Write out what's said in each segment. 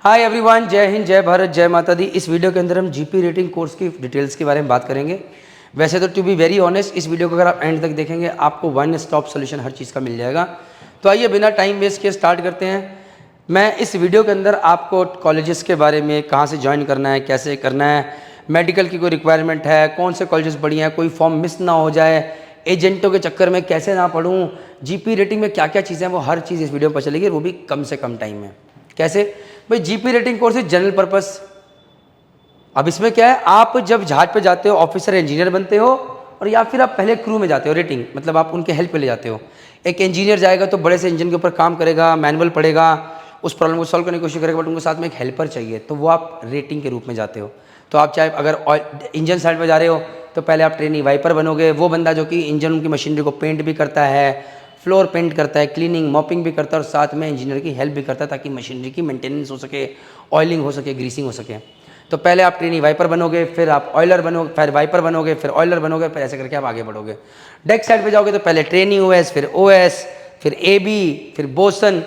Hi everyone, जय हिंद, जय भारत, जय माता दी। इस वीडियो के अंदर हम जीपी रेटिंग कोर्स की डिटेल्स के बारे में बात करेंगे। वैसे तो टू बी वेरी ऑनेस्ट, इस वीडियो को अगर आप एंड तक देखेंगे आपको वन स्टॉप सोल्यूशन हर चीज़ का मिल जाएगा। तो आइए बिना टाइम वेस्ट किए स्टार्ट करते हैं। मैं इस वीडियो के अंदर आपको कॉलेजेस के बारे में, कहाँ से ज्वाइन करना है, कैसे करना है, मेडिकल की कोई रिक्वायरमेंट है, कौन से कॉलेजेस बढ़िया हैं, कोई फॉर्म मिस ना हो जाए, एजेंटों के चक्कर में कैसे ना पढ़ूँ, जीपी रेटिंग में क्या क्या चीज़ें हैं, वो हर चीज़ इस वीडियो में पता चलेगी, वो भी कम से कम टाइम में। कैसे भाई? GP rating course is general purpose. अब इसमें क्या है, आप जब जहाज पे जाते हो ऑफिसर इंजीनियर बनते हो, और या फिर आप पहले क्रू में जाते हो, रेटिंग मतलब आप उनके हेल्प पे ले जाते हो। एक इंजीनियर जाएगा तो बड़े से इंजन के ऊपर काम करेगा, मैनुअल पढ़ेगा, उस प्रॉब्लम को सॉल्व करने की कोशिश करेगा, बट उनके साथ में एक हेल्पर चाहिए, तो वो आप रेटिंग के रूप में जाते हो। तो आप चाहे अगर इंजन साइड पर जा रहे हो तो पहले आप ट्रेनिंग वाइपर बनोगे, वो बंदा जो कि इंजन की मशीनरी को पेंट भी करता है, फ्लोर पेंट करता है, क्लीनिंग मॉपिंग भी करता है, और साथ में इंजीनियर की हेल्प भी करता है ताकि मशीनरी की मेंटेनेंस हो सके, ऑयलिंग हो सके, ग्रीसिंग हो सके। तो पहले आप ट्रेनी वाइपर बनोगे, फिर आप ऑयलर बनोगे, फिर वाइपर बनोगे, फिर ऑयलर बनोगे, फिर ऐसे करके आप आगे बढ़ोगे। डेक साइड पे जाओगे तो पहले ट्रेनी ओएस, फिर ओएस, फिर एबी, फिर बोसन,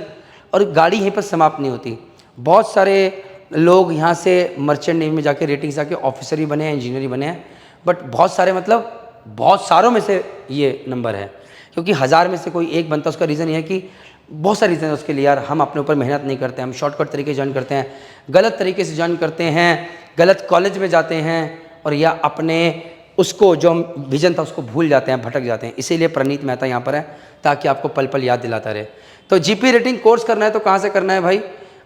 और गाड़ी यहीं पर समाप्त नहीं होती। बहुत सारे लोग यहाँ से मर्चेंट नेवी में जाके रेटिंग से आके ऑफिसर ही बने हैं, इंजीनियर ही बने हैं, बट बहुत सारे मतलब बहुत सारों में से ये नंबर है, क्योंकि हज़ार में से कोई एक बनता है। उसका रीज़न ये है कि बहुत सारे रीज़न है उसके लिए यार, हम अपने ऊपर मेहनत नहीं करते, हम शॉर्टकट तरीके से ज्वाइन करते हैं, गलत तरीके से ज्वाइन करते हैं, गलत कॉलेज में जाते हैं, और या अपने उसको जो हम विजन था उसको भूल जाते हैं, भटक जाते हैं। इसीलिए प्रणीत मेहता यहाँ पर है ताकि आपको पल पल याद दिलाता रहे। तो जीपी रेटिंग कोर्स करना है तो कहाँ से करना है भाई?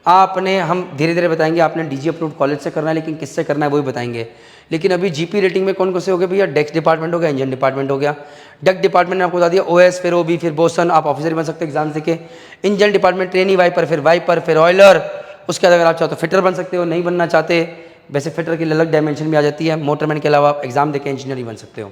आपने, हम धीरे धीरे बताएंगे, आपने डीजी अप्रूव्ड कॉलेज से करना है, लेकिन किससे करना है वो भी बताएंगे। लेकिन अभी जीपी रेटिंग में कौन कौन से हो गए भैया? डेक्स डिपार्टमेंट हो गया, इंजन डिपार्टमेंट हो गया। डेक डिपार्टमेंट ने आपको बता दिया ओएस, फिर ओबी, फिर बोसन, आप ऑफिसर बन सकते हो एग्जाम देके। इंजन डिपार्टमेंट ट्रेनी वाइपर, फिर ऑयलर। उसके बाद अगर आप चाहो तो फिटर बन सकते हो, नहीं बनना चाहते वैसे फिटर की अलग डायमेंशन भी आ जाती है। मोटरमैन के अलावा आप एग्जाम देके इंजीनियर ही बन सकते हो।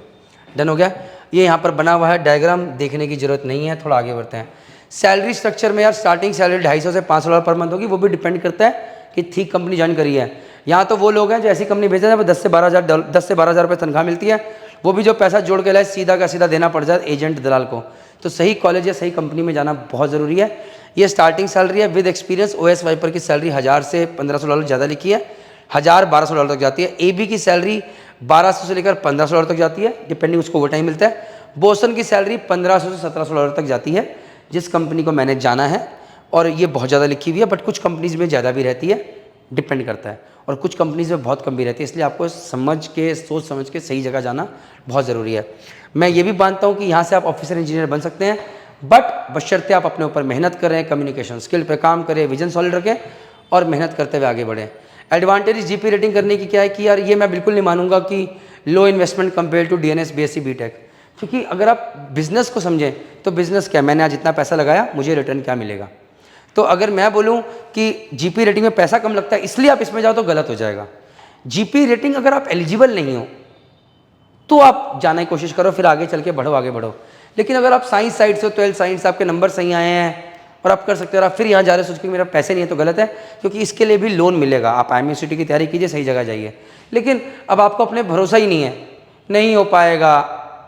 डन हो गया? ये यहाँ पर बना हुआ है डायग्राम, देखने की जरूरत नहीं है। थोड़ा आगे बढ़ते हैं। सैलरी स्ट्रक्चर में यार स्टार्टिंग सैलरी 250 से $500 पर मंथ होगी, वो भी डिपेंड करता है कि ठीक कंपनी ज्वाइन करी है। यहाँ तो वो लोग हैं जो ऐसी कंपनी भेजते हैं 10 से 12 हज़ार रुपये तनख्वाह मिलती है, वो भी जो पैसा जोड़ के लाए सीधा का सीधा देना पड़ जाए एजेंट दलाल को। तो सही कॉलेज या सही कंपनी में जाना बहुत ज़रूरी है। ये स्टार्टिंग सैलरी है विद एक्सपीरियंस। ओएस वाइपर की सैलरी 1000 से $1500 ज़्यादा लिखी है, 1000-1200 तक जाती है। एबी की सैलरी 1200 से लेकर $1500 तक जाती है, डिपेंडिंग उसको वो टाइम मिलता है। बोसन की सैलरी 1500 से $1700 तक जाती है, जिस कंपनी को मैंने जाना है। और ये बहुत ज़्यादा लिखी हुई है, बट कुछ कंपनीज में ज़्यादा भी रहती है, डिपेंड करता है, और कुछ कंपनीज में बहुत कम भी रहती है। इसलिए आपको समझ के, सोच समझ के सही जगह जाना बहुत ज़रूरी है। मैं ये भी मानता हूँ कि यहाँ से आप ऑफिसर इंजीनियर बन सकते हैं, बट बशर्ते आप अपने ऊपर मेहनत करें, कम्युनिकेशन स्किल पे काम करें, विजन सॉलिड रखें और मेहनत करते हुए आगे बढ़ें। एडवांटेज जीपी रेटिंग करने की क्या है कि यार ये मैं बिल्कुल नहीं मानूंगा कि low investment compare to DNS BSc BTech, क्योंकि अगर आप बिजनेस को समझें तो बिजनेस क्या, मैंने आज इतना पैसा लगाया, मुझे रिटर्न क्या मिलेगा। तो अगर मैं बोलूं कि जीपी रेटिंग में पैसा कम लगता है इसलिए आप इसमें जाओ तो गलत हो जाएगा। जीपी रेटिंग अगर आप एलिजिबल नहीं हो तो आप जाने की कोशिश करो, फिर आगे चल के बढ़ो, आगे बढ़ो। लेकिन अगर आप साइंस साइड से हो, 12th साइंस, आपके नंबर सही आए हैं और आप कर सकते हो, और आप फिर यहाँ जा रहे सोच के मेरा पैसे नहीं है, तो गलत है, क्योंकि इसके लिए भी लोन मिलेगा। आप IMUCT की तैयारी कीजिए, सही जगह जाइए। लेकिन अब आपको अपने भरोसा ही नहीं है, नहीं हो पाएगा,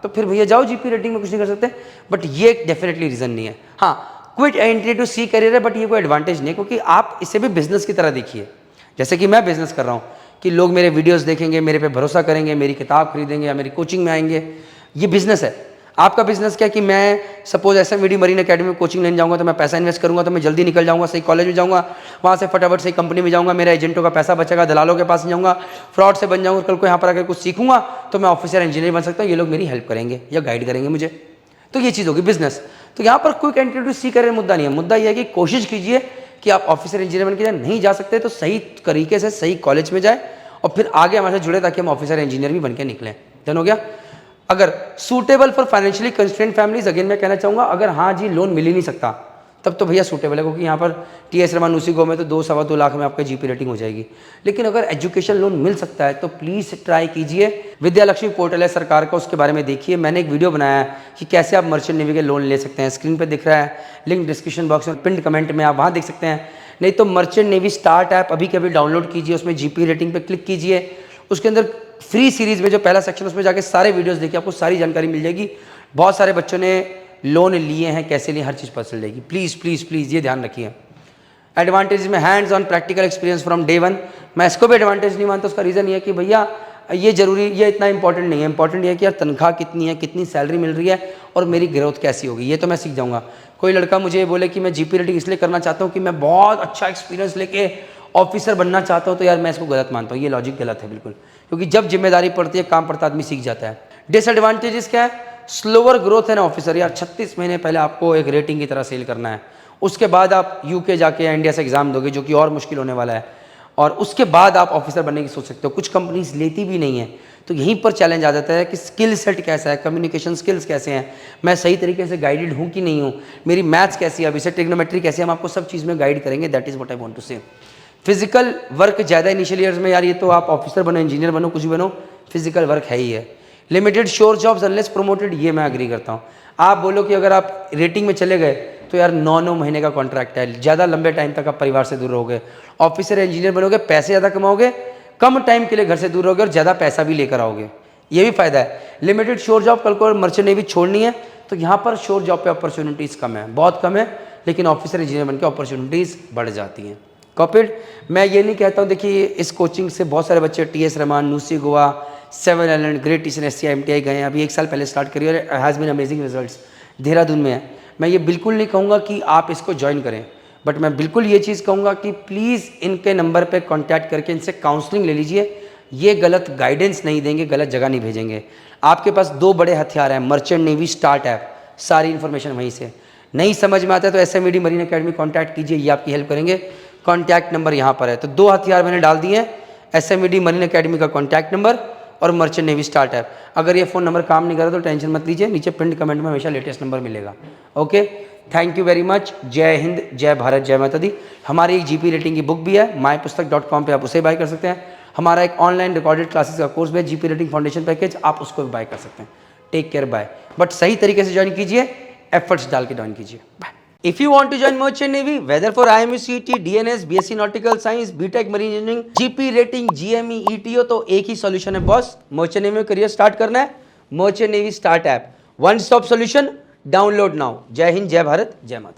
तो फिर भैया जाओ जीपी रेटिंग में, कुछ नहीं कर सकते। बट ये डेफिनेटली रीज़न नहीं है। हाँ, quick entry to sea career है, बट ये कोई एडवांटेज नहीं है, क्योंकि आप इसे भी बिजनेस की तरह देखिए। जैसे कि मैं बिजनेस कर रहा हूँ कि लोग मेरे वीडियोस देखेंगे, मेरे पे भरोसा करेंगे, मेरी किताब खरीदेंगे या मेरी कोचिंग में आएंगे, ये बिजनेस है। आपका बिजनेस क्या है कि मैं सपोज SMVD मरीन अकेडमी में कोचिंग लेने जाऊंगा तो मैं पैसा इन्वेस्ट करूंगा, तो मैं जल्दी निकल जाऊंगा, सही कॉलेज में जाऊंगा, वहाँ से फटाफट सही कंपनी में जाऊंगा, मेरा एजेंटों का पैसा बचेगा, दलालों के पास नहीं जाऊंगा, फ्रॉड से बन जाऊंगा, कल को यहाँ पर अगर कुछ सीखूंगा तो मैं ऑफिसर इंजीनियर बन सकता हूँ, ये लोग मेरी हेल्प करेंगे या गाइड करेंगे मुझे। तो ये चीज़ होगी बिजनेस। तो यहाँ पर quick entry to sea career मुद्दा नहीं है। मुद्दा यह है कि कोशिश कीजिए कि आप ऑफिसर इंजीनियर बन के जाए, नहीं जा सकते तो सही तरीके से सही कॉलेज में जाए और फिर आगे हमारे से जुड़े, ताकि हम ऑफिसर इंजीनियर भी बन के निकलें। डन हो गया? अगर suitable for financially constraint families, again मैं कहना चाहूँगा, अगर हाँ जी लोन मिल ही नहीं सकता तब तो भैया सूटेबल है, क्योंकि यहाँ पर TS रमान उसी गो में तो 2-2.25 लाख में आपका जीपी रेटिंग हो जाएगी। लेकिन अगर एजुकेशन लोन मिल सकता है तो प्लीज़ ट्राई कीजिए। विद्या लक्ष्मी पोर्टल है सरकार का, उसके बारे में देखिए। मैंने एक वीडियो बनाया है कि कैसे आप मर्चेंट नेवी के लोन ले सकते हैं, स्क्रीन पर दिख रहा है, लिंक डिस्क्रिप्शन बॉक्स में, पिन कमेंट में, आप वहाँ देख सकते हैं। नहीं तो मर्चेंट नेवी स्टार्ट ऐप अभी के अभी डाउनलोड कीजिए, उसमें जीपी रेटिंग पर क्लिक कीजिए। उसके अंदर फ्री सीरीज़ में जो पहला सेक्शन, उसमें जाके सारे वीडियोस देखिए, आपको सारी जानकारी मिल जाएगी। बहुत सारे बच्चों ने लोन लिए हैं, कैसे लिए, हर चीज़ पता चल जाएगी। प्लीज़ प्लीज़ प्लीज़ ये ध्यान रखिए। एडवांटेज में hands on practical experience from day one. मैं इसको भी एडवांटेज नहीं मानता। उसका रीज़न ये है कि भैया ये जरूरी, ये इतना इंपॉर्टेंट नहीं है। इंपॉर्टेंट ये है कि यार तनख्वाह कितनी है, कितनी सैलरी मिल रही है और मेरी ग्रोथ कैसी होगी, ये तो मैं सीख जाऊँगा। कोई लड़का मुझे ये बोले कि मैं जीपी रेटिंग इसलिए करना चाहता हूँ कि मैं बहुत अच्छा एक्सपीरियंस लेके ऑफिसर बनना चाहता हूँ, तो यार मैं इसको गलत मानता हूँ। ये लॉजिक गलत है बिल्कुल, क्योंकि जब जिम्मेदारी पड़ती है, काम पड़ता है, आदमी सीख जाता है। डिसएडवांटेजेस क्या है? स्लोअर ग्रोथ है ना ऑफिसर। यार 36 महीने पहले आपको एक रेटिंग की तरह सेल करना है, उसके बाद आप यूके जाके या इंडिया से एग्जाम दोगे जो कि और मुश्किल होने वाला है, और उसके बाद आप ऑफिसर बनने की सोच सकते हो। कुछ कंपनीज लेती भी नहीं है। तो यहीं पर चैलेंज आ जाता है कि स्किल सेट कैसा है, कम्युनिकेशन स्किल्स कैसे हैं, मैं सही तरीके से गाइडेड हूँ कि नहीं हूँ, मेरी मैथ्स कैसी है, अभी से ट्रिग्नोमेट्री कैसी है, हम आपको सब चीज़ में गाइड करेंगे। That is what I want to say. Physical work ज़्यादा इनिशियल ईयर्स में, यार ये तो आप ऑफिसर बनो, इंजीनियर बनो, कुछ भी बनो, फिजिकल वर्क है ही है। Limited sure jobs unless promoted, ये मैं एग्री करता हूँ। आप बोलो कि अगर आप रेटिंग में चले गए तो यार 9-9 महीने का कॉन्ट्रैक्ट है, ज़्यादा लंबे टाइम तक आप परिवार से दूर रहोगे। ऑफिसर इंजीनियर बनोगे, पैसे ज़्यादा कमाओगे, कम टाइम के लिए घर से दूर रहोगे और ज़्यादा पैसा भी लेकर आओगे, ये भी फायदा है। लिमिटेड श्योर जॉब, कल को मर्चेंट नेवी छोड़नी है तो यहाँ पर श्योर जॉब पे अपॉर्चुनिटीज़ कम है, बहुत कम है, लेकिन ऑफिसर इंजीनियर बनकर अपॉर्चुनिटीज़ बढ़ जाती हैं। कॉपीड, मैं ये नहीं कहता हूँ, देखिए इस कोचिंग से बहुत सारे बच्चे TS रहमान, न्यूसी Goa, 7 island, great teacher SCI गए हैं, अभी 1 साल पहले स्टार्ट करी और has been amazing results, Dehradun में है। मैं ये बिल्कुल नहीं कहूँगा कि आप इसको ज्वाइन करें, बट मैं बिल्कुल ये चीज़ कहूँगा कि प्लीज़ इनके नंबर पे कांटेक्ट करके इनसे काउंसलिंग ले लीजिए। ये गलत गाइडेंस नहीं देंगे, गलत जगह नहीं भेजेंगे। आपके पास 2 बड़े हथियार हैं, मर्चेंट नेवी स्टार्ट ऐप, सारी इन्फॉर्मेशन वहीं से। नहीं समझ में आता है तो SMED मरीन अकेडमी कॉन्टैक्ट कीजिए, ये आपकी हेल्प करेंगे। कॉन्टैक्ट नंबर यहाँ पर है। तो 2 हथियार मैंने डाल दिए हैं, SMED मरीन अकेडमी का कॉन्टैक्ट नंबर और मर्चेंट नेवी स्टार्ट ऐप। अगर ये फ़ोन नंबर काम नहीं कर रहा तो टेंशन मत लीजिए, नीचे पिंड कमेंट में हमेशा लेटेस्ट नंबर मिलेगा। Okay, thank you very much. जय हिंद, जय भारत, जय माता दी। हमारी एक GP रेटिंग की बुक भी है, mypustak.com पे आप उसे बाय कर सकते हैं। हमारा एक ऑनलाइन रिकॉर्डेड क्लासेस का कोर्स भी है, GP रेटिंग फाउंडेशन पैकेज, आप उसको भी बाय कर सकते हैं। Take care, bye. बट सही तरीके से ज्वाइन कीजिए, एफर्ट्स डाल के ज्वाइन कीजिए। Bye. If you want to join Merchant Navy, whether for IMU CET, DNS, BSc Nautical Science, BTech Marine Engineering, GP Rating, GME, ETO, तो एक ही सॉल्यूशन है बॉस, मर्चेंट नेवी में करियर स्टार्ट करना है, merchant navy start app, one stop solution, download now. जय हिंद, जय भारत, जय माता।